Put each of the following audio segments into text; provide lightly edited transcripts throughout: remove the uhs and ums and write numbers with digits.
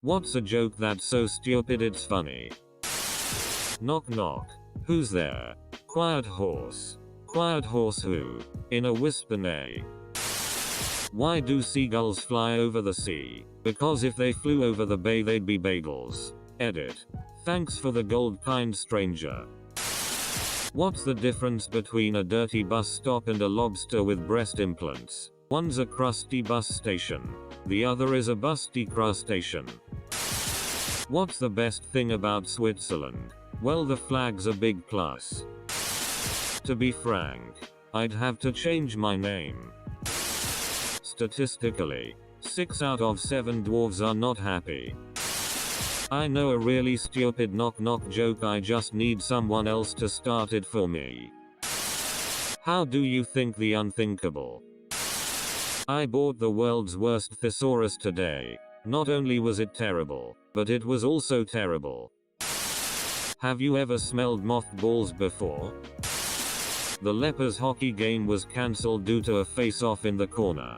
What's a joke that's so stupid it's funny? Knock knock. Who's there? Quiet horse. Quiet horse who? In a whisper nay. Why do seagulls fly over the sea? Because if they flew over the bay they'd be bagels. Edit. Thanks for the gold, kind stranger. What's the difference between a dirty bus stop and a lobster with breast implants? One's a crusty bus station. The other is a busty crustacean. What's the best thing about Switzerland? Well, the flag's a big plus. To be frank, I'd have to change my name. Statistically, 6 out of 7 dwarves are not happy. I know a really stupid knock knock joke, I just need someone else to start it for me. How do you think the unthinkable? I bought the world's worst thesaurus today. Not only was it terrible, but it was also terrible. Have you ever smelled mothballs before? The Lepers hockey game was cancelled due to a face-off in the corner.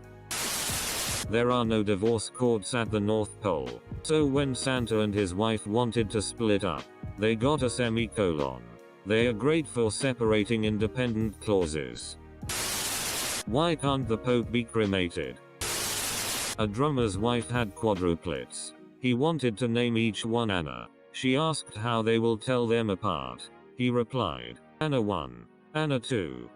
There are no divorce courts at the North Pole, so when Santa and his wife wanted to split up, they got a semicolon. They are great for separating independent clauses. Why can't the Pope be cremated? A drummer's wife had quadruplets. He wanted to name each one Anna. She asked how they will tell them apart. He replied, Anna 1, Anna 2.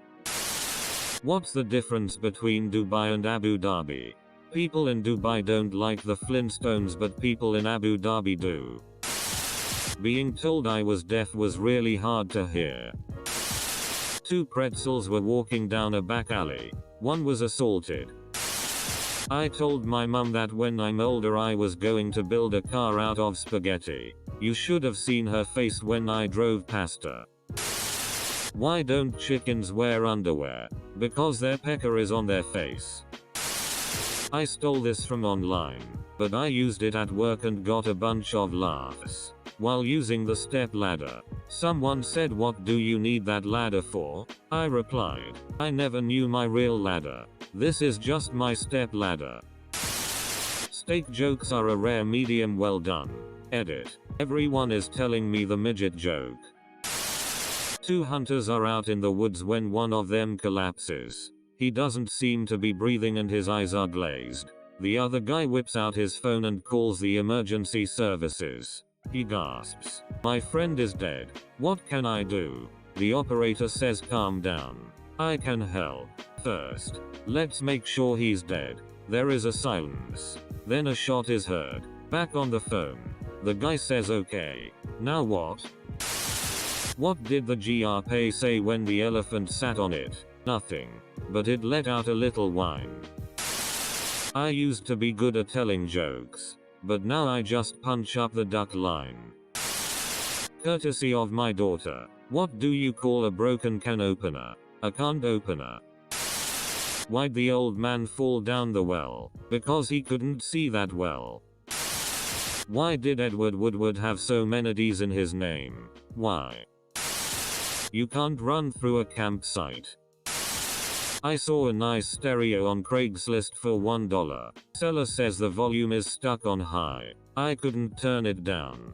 What's the difference between Dubai and Abu Dhabi? People in Dubai don't like the Flintstones, but people in Abu Dhabi do. Being told I was deaf was really hard to hear. 2 pretzels were walking down a back alley. One was assaulted. I told my mum that when I'm older I was going to build a car out of spaghetti. You should have seen her face when I drove past her. Why don't chickens wear underwear? Because their pecker is on their face. I stole this from online, but I used it at work and got a bunch of laughs. While using the step ladder, someone said, "What do you need that ladder for?" I replied, "I never knew my real ladder. This is just my step ladder." Steak jokes are a rare medium well done. Edit. Everyone is telling me the midget joke. 2 hunters are out in the woods when one of them collapses. He doesn't seem to be breathing and his eyes are glazed. The other guy whips out his phone and calls the emergency services. He gasps, "My friend is dead. What can I do?" The operator says, "Calm down. I can help. First, let's make sure he's dead." There is a silence. Then a shot is heard. Back on the phone. The guy says, "Okay. Now what?" What did the giraffe say when the elephant sat on it? Nothing. But it let out a little whine. I used to be good at telling jokes, but now I just punch up the duck line. Courtesy of my daughter. What do you call a broken can opener? A can't opener. Why'd the old man fall down the well? Because he couldn't see that well. Why did Edward Woodward have so many D's in his name? Why? You can't run through a campsite. I saw a nice stereo on Craigslist for $1. Seller says the volume is stuck on high. I couldn't turn it down.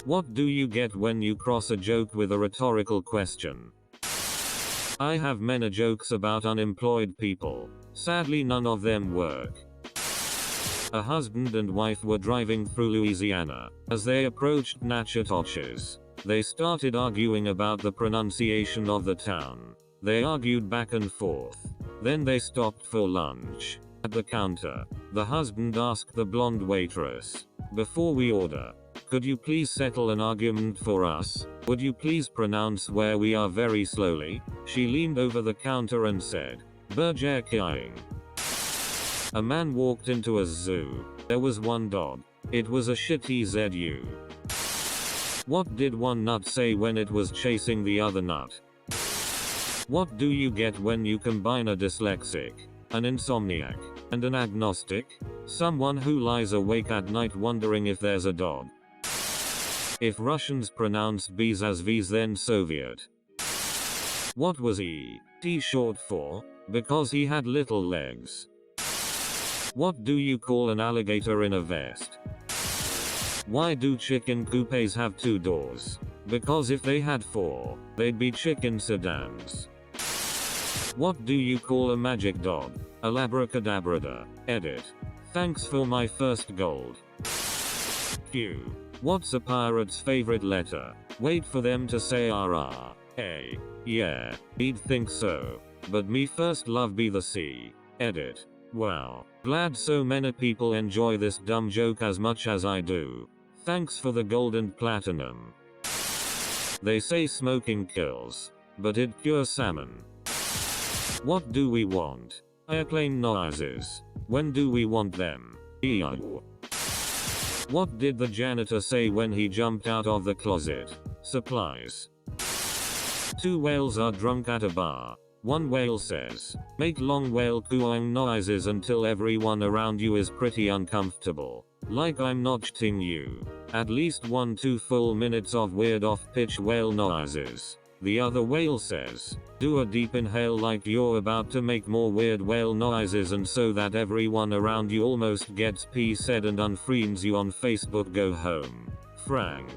What do you get when you cross a joke with a rhetorical question? I have many jokes about unemployed people. Sadly, none of them work. A husband and wife were driving through Louisiana. As they approached Natchitoches, they started arguing about the pronunciation of the town. They argued back and forth. Then they stopped for lunch. At the counter, the husband asked the blonde waitress, "Before we order, could you please settle an argument for us? Would you please pronounce where we are very slowly?" She leaned over the counter and said, "Burger King." A man walked into a zoo. There was one dog. It was a shitty ZU. What did one nut say when it was chasing the other nut? What do you get when you combine a dyslexic, an insomniac, and an agnostic? Someone who lies awake at night wondering if there's a dog. If Russians pronounced B's as V's, then Soviet. What was E.T. short for? Because he had little legs. What do you call an alligator in a vest? Why do chicken coupes have 2 doors? Because if they had 4, they'd be chicken sedans. What do you call a magic dog? A labracadabra. Edit. Thanks for my first gold. Q. What's a pirate's favorite letter? Wait for them to say RR. A. Yeah, he'd think so. But me first love be the C. Edit. Wow. Glad so many people enjoy this dumb joke as much as I do. Thanks for the gold and platinum. They say smoking kills, but it cures salmon. What do we want? Airplane noises. When do we want them? Ew. What did the janitor say when he jumped out of the closet? Supplies. 2 whales are drunk at a bar. One whale says, make long whale cooing noises until everyone around you is pretty uncomfortable. Like I'm not shitting you. At least 1-2 full minutes of weird off-pitch whale noises. The other whale says, do a deep inhale like you're about to make more weird whale noises and so that everyone around you almost gets said and unfriends you on Facebook. Go home. Frank.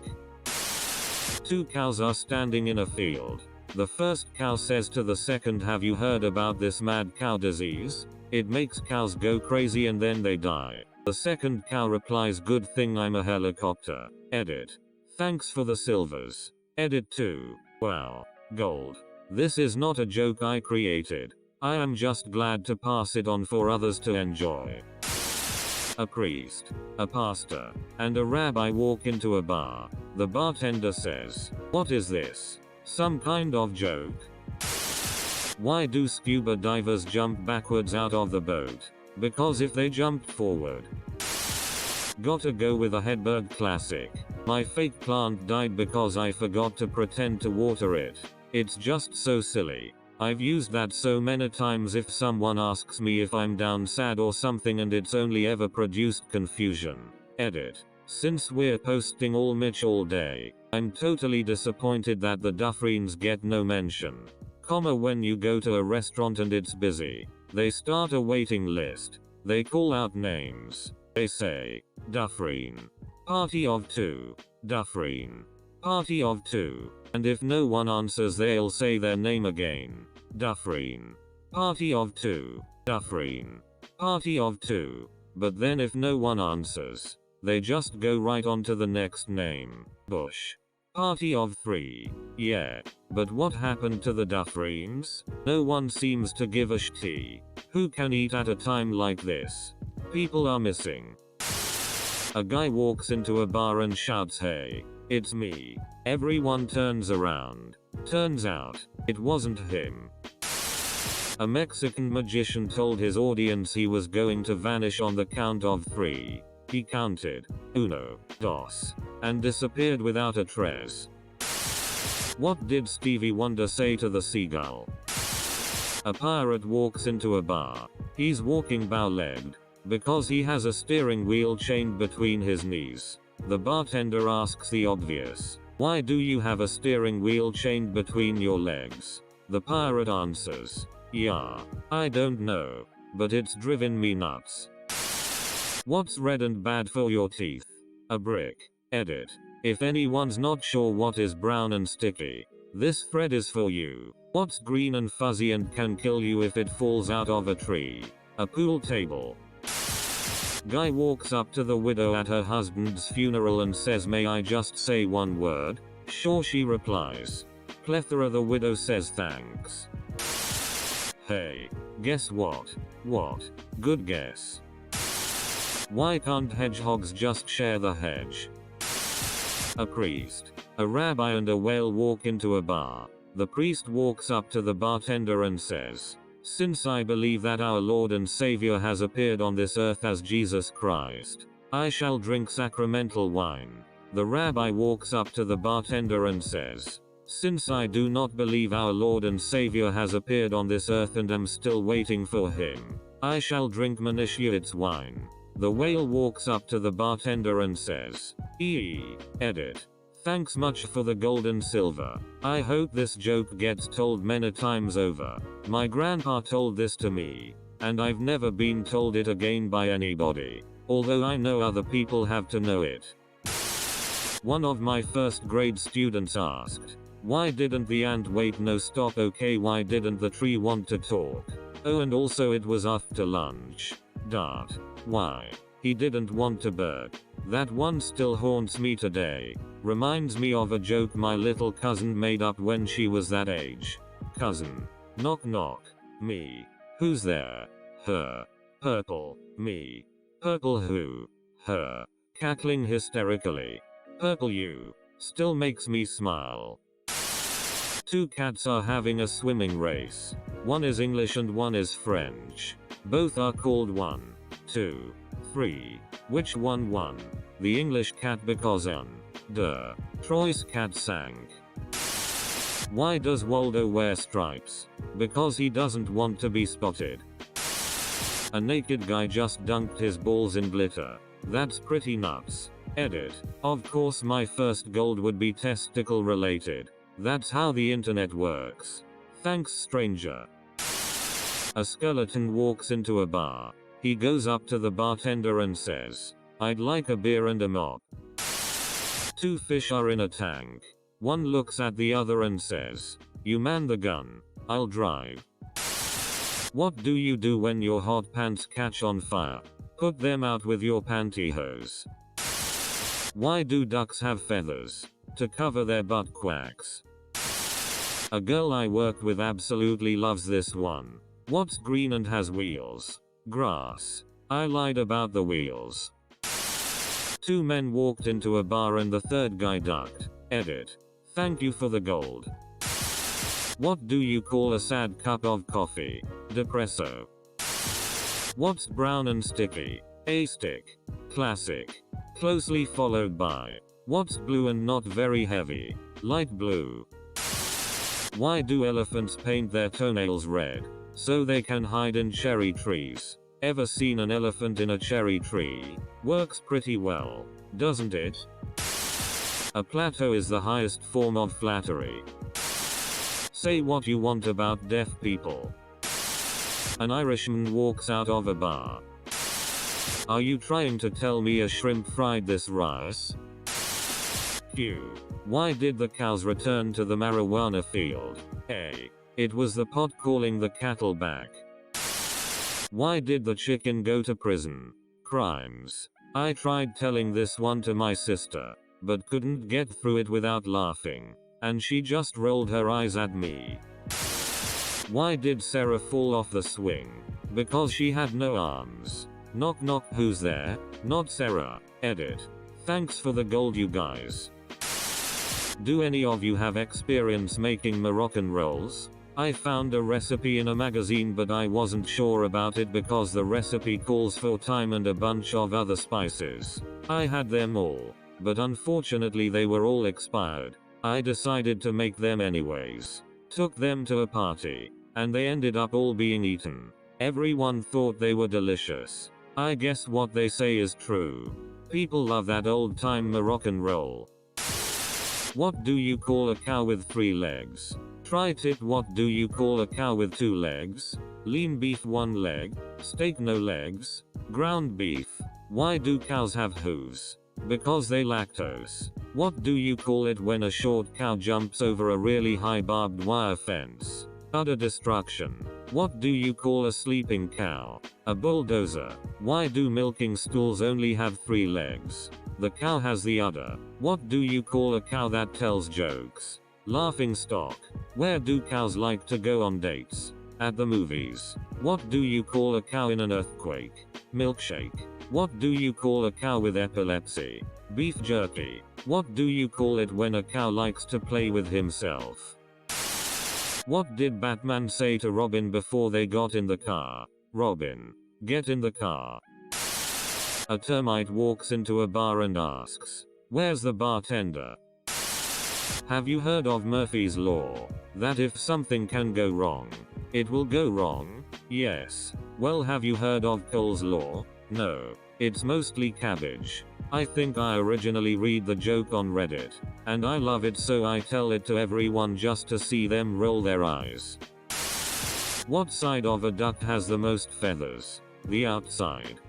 2 cows are standing in a field. The first cow says to the second, have you heard about this mad cow disease? It makes cows go crazy and then they die. The second cow replies, good thing I'm a helicopter. Edit. Thanks for the silvers. Edit 2. Wow. Gold. This is not a joke I created. I am just glad to pass it on for others to enjoy. A priest, a pastor, and a rabbi walk into a bar. The bartender says, what is this? Some kind of joke? Why do scuba divers jump backwards out of the boat? Because if they jumped forward. Gotta go with a Hedberg classic. My fake plant died because I forgot to pretend to water it. It's just so silly. I've used that so many times if someone asks me if I'm down sad or something and it's only ever produced confusion. Edit. Since we're posting all Mitch all day, I'm totally disappointed that the Dufferins get no mention. When you go to a restaurant and it's busy, they start a waiting list. They call out names. They say, Dufferin. Party of 2. Dufferin. Party of 2. And if no one answers they'll say their name again. Dufferin. Party of 2. Dufferin. Party of 2. But then if no one answers, they just go right on to the next name. Bush. Party of 3. Yeah. But what happened to the Dufferins? No one seems to give a shit. Who can eat at a time like this? People are missing. A guy walks into a bar and shouts, hey, it's me. Everyone turns around. Turns out, it wasn't him. A Mexican magician told his audience he was going to vanish on the count of 3. He counted, 1, 2, and disappeared without a trace. What did Stevie Wonder say to the seagull? A pirate walks into a bar. He's walking bow-legged, because he has a steering wheel chained between his knees. The bartender asks the obvious, why do you have a steering wheel chained between your legs? The pirate answers, yeah, I don't know, but it's driven me nuts. What's red and bad for your teeth? A brick. Edit. If anyone's not sure what is brown and sticky, this thread is for you. What's green and fuzzy and can kill you if it falls out of a tree? A pool table. Guy walks up to the widow at her husband's funeral and says, may I just say one word? Sure, she replies. Plethora. The widow says, thanks. Hey, guess what? What? Good guess. Why can't hedgehogs just share the hedge? A priest, a rabbi and a whale walk into a bar. The priest walks up to the bartender and says, since I believe that our Lord and Savior has appeared on this earth as Jesus Christ, I shall drink sacramental wine. The rabbi walks up to the bartender and says, since I do not believe our Lord and Savior has appeared on this earth and am still waiting for him, I shall drink Manischewitz wine. The whale walks up to the bartender and says, Edit. Thanks much for the gold and silver. I hope this joke gets told many times over. My grandpa told this to me, and I've never been told it again by anybody. Although I know other people have to know it. One of my first grade students asked, why didn't the ant wait? No, stop. Okay, why didn't the tree want to talk? Oh, and also it was after lunch. Dart. Why? He didn't want to burp. That one still haunts me today. Reminds me of a joke my little cousin made up when she was that age. Cousin. Knock knock. Me. Who's there? Her. Purple. Me. Purple who? Her. Cackling hysterically. Purple you. Still makes me smile. Two cats are having a swimming race. One is English and one is French. Both are called 1, 2, 3. Which one won? The English cat because Troy's cat sank. Why does Waldo wear stripes? Because he doesn't want to be spotted. A naked guy just dunked his balls in glitter. That's pretty nuts. Edit. Of course my first gold would be testicle related. That's how the internet works. Thanks stranger. A skeleton walks into a bar. He goes up to the bartender and says, I'd like a beer and a mop. Two fish are in a tank. One looks at the other and says, you man the gun, I'll drive. What do you do when your hot pants catch on fire? Put them out with your pantyhose. Why do ducks have feathers? To cover their butt quacks. A girl I worked with absolutely loves this one. What's green and has wheels? Grass. I lied about the wheels. Two men walked into a bar and the third guy ducked. Edit. Thank you for the gold. What do you call a sad cup of coffee? Depresso. What's brown and sticky? A stick. Classic. Closely followed by, what's blue and not very heavy? Light blue. Why do elephants paint their toenails red? So they can hide in cherry trees. Ever seen an elephant in a cherry tree? Works pretty well, doesn't it? A plateau is the highest form of flattery. Say what you want about deaf people. An Irishman walks out of a bar. Are you trying to tell me a shrimp fried this rice? Q. Why did the cows return to the marijuana field? A. It was the pot calling the cattle back. Why did the chicken go to prison? Crimes. I tried telling this one to my sister, but couldn't get through it without laughing, and she just rolled her eyes at me. Why did Sarah fall off the swing? Because she had no arms. Knock knock, who's there? Not Sarah. Edit. Thanks for the gold you guys. Do any of you have experience making Moroccan rolls? I found a recipe in a magazine but I wasn't sure about it because the recipe calls for thyme and a bunch of other spices. I had them all, but unfortunately they were all expired. I decided to make them anyways. Took them to a party, and they ended up all being eaten. Everyone thought they were delicious. I guess what they say is true. People love that old time Moroccan roll. What do you call a cow with 3 legs? Try tip. What do you call a cow with 2 legs? Lean beef 1 leg, steak no legs, ground beef. Why do cows have hooves? Because they lactose. What do you call it when a short cow jumps over a really high barbed wire fence? Utter destruction. What do you call a sleeping cow? A bulldozer. Why do milking stools only have 3 legs? The cow has the udder. What do you call a cow that tells jokes? Laughing stock. Where do cows like to go on dates? At the movies. What do you call a cow in an earthquake? Milkshake. What do you call a cow with epilepsy? Beef jerky. What do you call it when a cow likes to play with himself? What did Batman say to Robin before they got in the car? Robin, get in the car. A termite walks into a bar and asks, where's the bartender? Have you heard of Murphy's Law? That if something can go wrong, it will go wrong? Yes. Well, have you heard of Cole's Law? No. It's mostly cabbage. I think I originally read the joke on Reddit, and I love it so I tell it to everyone just to see them roll their eyes. What side of a duck has the most feathers? The outside.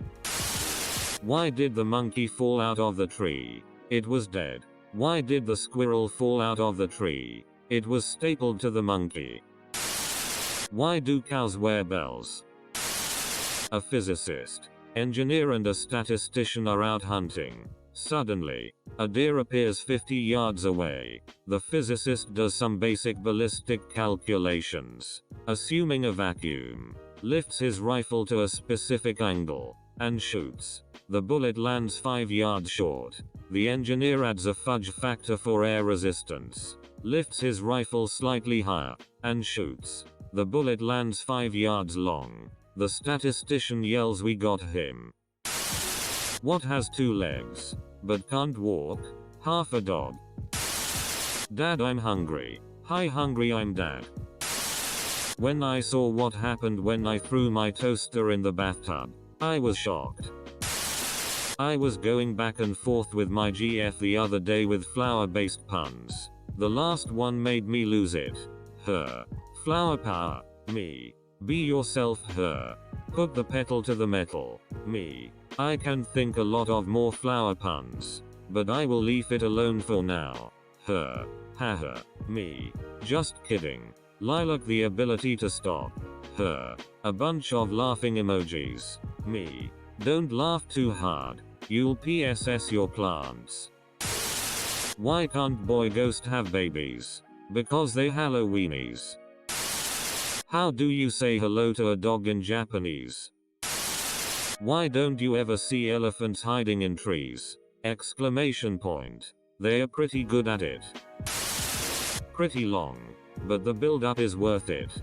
Why did the monkey fall out of the tree? It was dead. Why did the squirrel fall out of the tree? It was stapled to the monkey. Why do cows wear bells? A physicist, engineer and a statistician are out hunting. Suddenly, a deer appears 50 yards away. The physicist does some basic ballistic calculations. Assuming a vacuum, lifts his rifle to a specific angle, and shoots. The bullet lands 5 yards short. The engineer adds a fudge factor for air resistance, lifts his rifle slightly higher, and shoots. The bullet lands 5 yards long. The statistician yells, "We got him." What has 2 legs, but can't walk? Half a dog. Dad, I'm hungry. Hi hungry, I'm Dad. When I saw what happened when I threw my toaster in the bathtub, I was shocked. I was going back and forth with my GF the other day with flower-based puns. The last one made me lose it. Her. Flower power. Me. Be yourself. Her. Put the pedal to the metal. Me. I can think a lot of more flower puns, but I will leave it alone for now. Her. Haha. Me. Just kidding. Lilac, the ability to stop. Her. A bunch of laughing emojis. Me. Don't laugh too hard. You'll PSS your plants. Why can't boy ghost have babies? Because they Halloweenies. How do you say hello to a dog in Japanese? Why don't you ever see elephants hiding in trees? Exclamation point. They are pretty good at it. Pretty long, but the build up is worth it.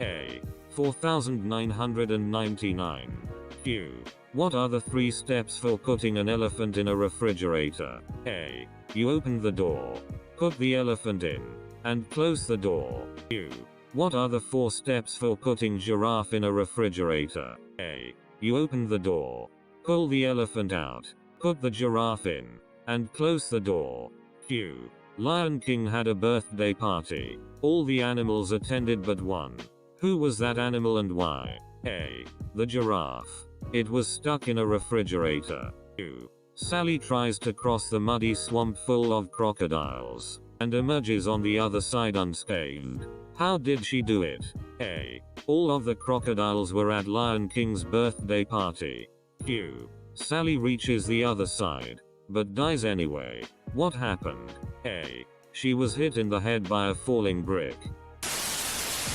A. 4999. Q. What are the 3 steps for putting an elephant in a refrigerator? A. You open the door, put the elephant in, and close the door. Q. What are the 4 steps for putting giraffe in a refrigerator? A. You open the door, pull the elephant out, put the giraffe in, and close the door. Q. Lion King had a birthday party. All the animals attended but one. Who was that animal and why? A. The giraffe. It was stuck in a refrigerator. Q. Sally tries to cross the muddy swamp full of crocodiles, and emerges on the other side unscathed. How did she do it? A. All of the crocodiles were at Lion King's birthday party. Q. Sally reaches the other side, but dies anyway. What happened? A. She was hit in the head by a falling brick.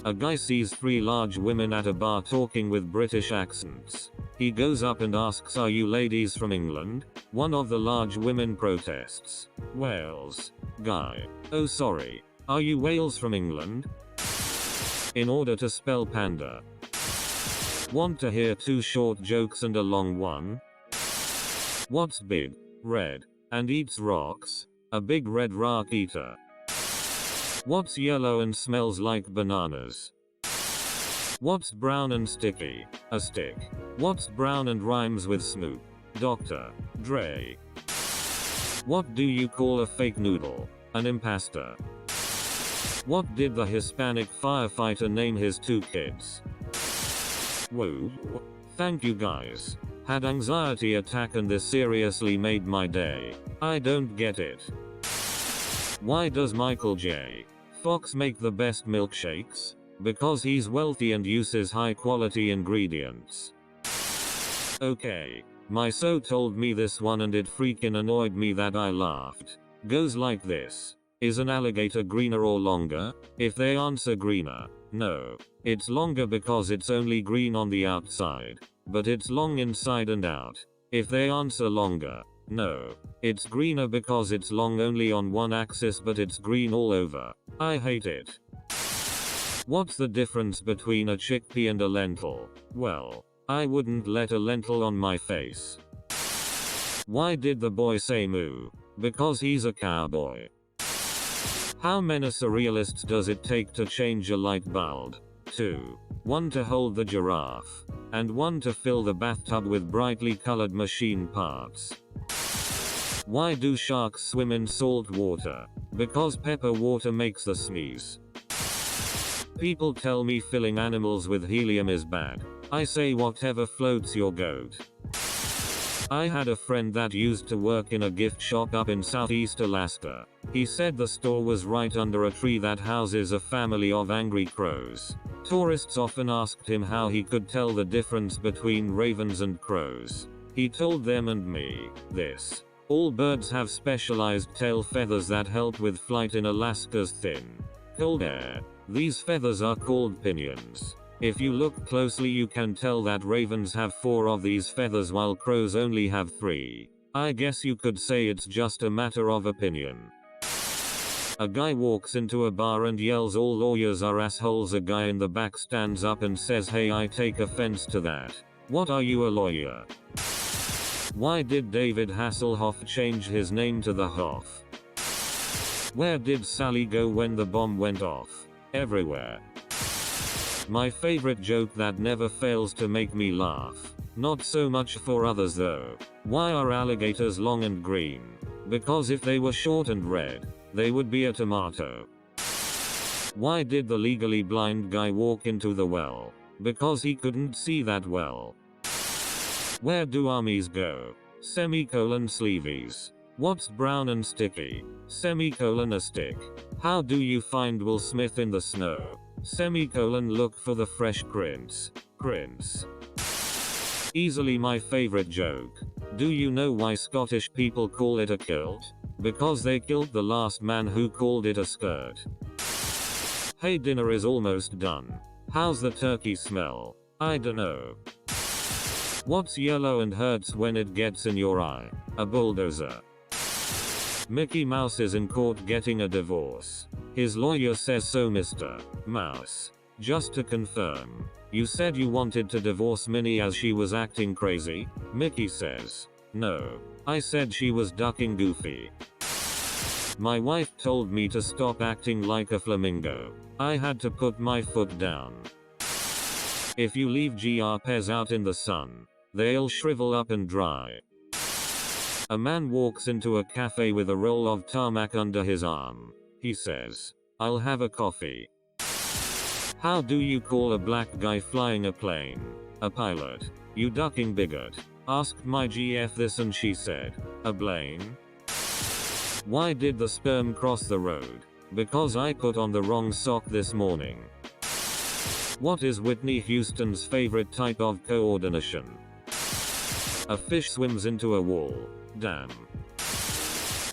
A guy sees 3 large women at a bar talking with British accents. He goes up and asks, "Are you ladies from England?" One of the large women protests. "Wales." Guy. "Oh sorry. Are you Wales from England?" In order to spell panda. Want to hear 2 short jokes and a long one? What's big, red, and eats rocks? A big red rock eater. What's yellow and smells like bananas? What's brown and sticky? A stick. What's brown and rhymes with Snoop? Dr. Dre. What do you call a fake noodle? An imposter. What did the Hispanic firefighter name his 2 kids? Woo. Thank you guys. Had anxiety attack and this seriously made my day. I don't get it. Why does Michael J. Fox make the best milkshakes? Because he's wealthy and uses high quality ingredients. Okay. My so told me this one and it freaking annoyed me that I laughed. Goes like this. Is an alligator greener or longer? If they answer greener, no. It's longer because it's only green on the outside, but it's long inside and out. If they answer longer, no. It's greener because it's long only on one axis but it's green all over. I hate it. What's the difference between a chickpea and a lentil? Well, I wouldn't let a lentil on my face. Why did the boy say moo? Because he's a cowboy. How many surrealists does it take to change a light bulb? 2. 1 to hold the giraffe, and 1 to fill the bathtub with brightly colored machine parts. Why do sharks swim in salt water? Because pepper water makes the sneeze. People tell me filling animals with helium is bad. I say whatever floats your goat. I had a friend that used to work in a gift shop up in southeast Alaska. He said the store was right under a tree that houses a family of angry crows. Tourists often asked him how he could tell the difference between ravens and crows. He told them and me this: all birds have specialized tail feathers that help with flight in Alaska's thin, cold air. These feathers are called pinions. If you look closely, you can tell that ravens have 4 of these feathers while crows only have 3. I guess you could say it's just a matter of opinion. A guy walks into a bar and yells all lawyers are assholes. A guy in the back stands up and says, hey, I take offense to that. What, are you a lawyer? Why did David Hasselhoff change his name to the Hoff? Where did Sally go when the bomb went off? Everywhere. My favorite joke that never fails to make me laugh. Not so much for others though. Why are alligators long and green? Because if they were short and red, they would be a tomato. Why did the legally blind guy walk into the well? Because he couldn't see that well. Where do armies go? Sleeveys. What's brown and sticky? A stick. How do you find Will Smith in the snow? Look for the fresh prince. Easily my favorite joke. Do you know why Scottish people call it a kilt? Because they killed the last man who called it a skirt. Hey, dinner is almost done. How's the turkey smell? I dunno. What's yellow and hurts when it gets in your eye? A bulldozer. Mickey Mouse is in court getting a divorce. His lawyer says, so Mr. Mouse, just to confirm, you said you wanted to divorce Minnie as she was acting crazy? Mickey says, no, I said she was ducking Goofy. My wife told me to stop acting like a flamingo. I had to put my foot down. If you leave GRPs out in the sun, they'll shrivel up and dry. A man walks into a cafe with a roll of tarmac under his arm. He says, I'll have a coffee. How do you call a black guy flying a plane? A pilot. You ducking bigot. Asked my GF this and she said, a plane? Why did the sperm cross the road? Because I put on the wrong sock this morning. What is Whitney Houston's favorite type of coordination? A fish swims into a wall. Damn.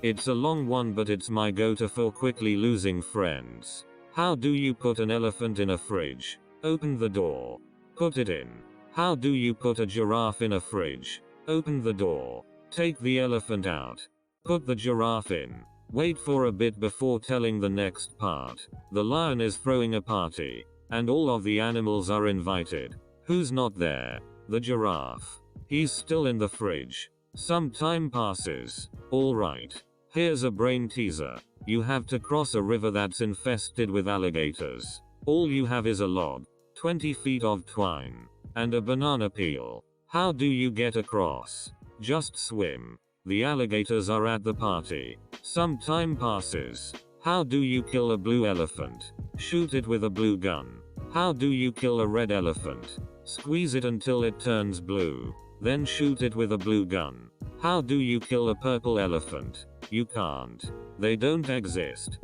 It's a long one, but it's my go-to for quickly losing friends. How do you put an elephant in a fridge? Open the door. Put it in. How do you put a giraffe in a fridge? Open the door. Take the elephant out. Put the giraffe in. Wait for a bit before telling the next part. The lion is throwing a party, and all of the animals are invited. Who's not there? The giraffe. He's still in the fridge. Some time passes. Alright. Here's a brain teaser. You have to cross a river that's infested with alligators. All you have is a log, 20 feet of twine, and a banana peel. How do you get across? Just swim. The alligators are at the party. Some time passes. How do you kill a blue elephant? Shoot it with a blue gun. How do you kill a red elephant? Squeeze it until it turns blue. Then shoot it with a blue gun. How do you kill a purple elephant? You can't. They don't exist.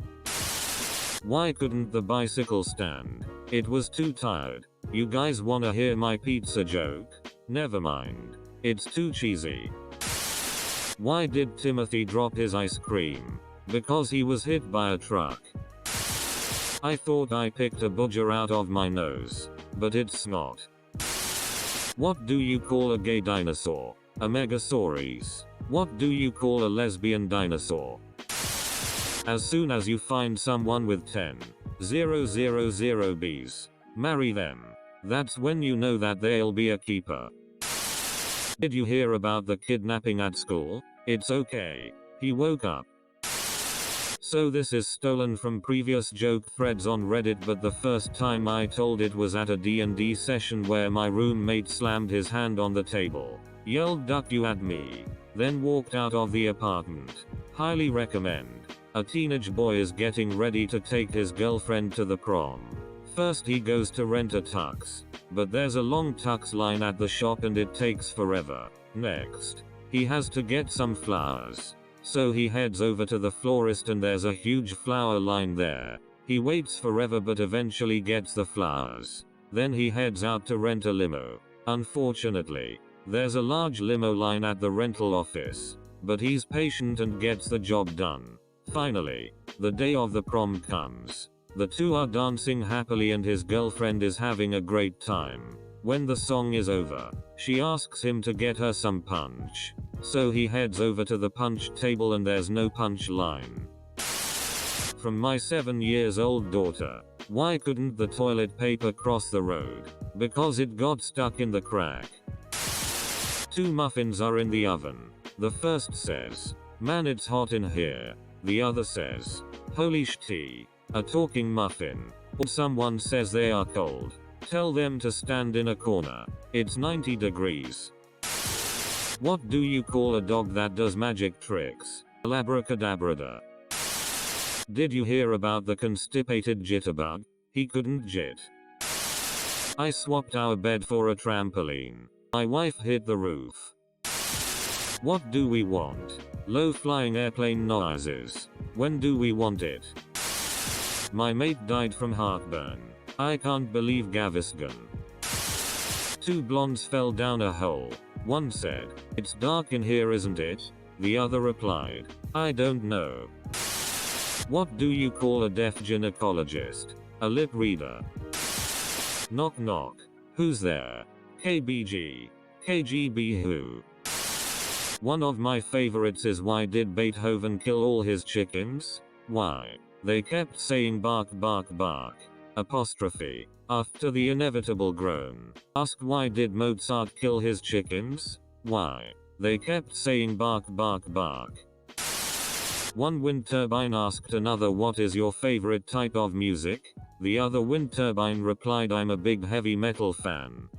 Why couldn't the bicycle stand? It was too tired. You guys wanna hear my pizza joke? Never mind. It's too cheesy. Why did Timothy drop his ice cream? Because he was hit by a truck. I thought I picked a booger out of my nose, but it's not. What do you call a gay dinosaur? A Megazord. What do you call a lesbian dinosaur? As soon as you find someone with 10,000 bees, marry them. That's when you know that they'll be a keeper. Did you hear about the kidnapping at school? It's okay. He woke up. So this is stolen from previous joke threads on Reddit, but the first time I told it was at a D&D session where my roommate slammed his hand on the table, yelled "duck you" at me, then walked out of the apartment. Highly recommend. A teenage boy is getting ready to take his girlfriend to the prom. First he goes to rent a tux, but there's a long tux line at the shop and it takes forever. Next, He has to get some flowers. So he heads over to the florist and there's a huge flower line there. He waits forever but eventually gets the flowers. Then he heads out to rent a limo. Unfortunately, there's a large limo line at the rental office. But he's patient and gets the job done. Finally, the day of the prom comes. The two are dancing happily and his girlfriend is having a great time. When the song is over, she asks him to get her some punch. So he heads over to the punch table and there's no punch line. From my 7-year-old daughter. Why couldn't the toilet paper cross the road? Because it got stuck in the crack. 2 muffins are in the oven. The first says, "Man, it's hot in here." The other says, "Holy shit." A talking muffin. Or someone says they are cold. Tell them to stand in a corner. It's 90 degrees. What do you call a dog that does magic tricks? Abracadabra. Did you hear about the constipated jitterbug? He couldn't jit. I swapped our bed for a trampoline. My wife hit the roof. What do we want? Low-flying airplane noises. When do we want it? My mate died from heartburn. I can't believe Gaviscon. 2 blondes fell down a hole. One said, "It's dark in here, isn't it?" The other replied, "I don't know." What do you call a deaf gynecologist? A lip reader. Knock knock. Who's there? KBG. KGB who? One of my favorites is why did Beethoven kill all his chickens? Why? They kept saying bark bark bark. Apostrophe. After the inevitable groan. Ask why did Mozart kill his chickens? Why? They kept saying bark bark bark. One wind turbine asked another, "What is your favorite type of music?" The other wind turbine replied, "I'm a big heavy metal fan."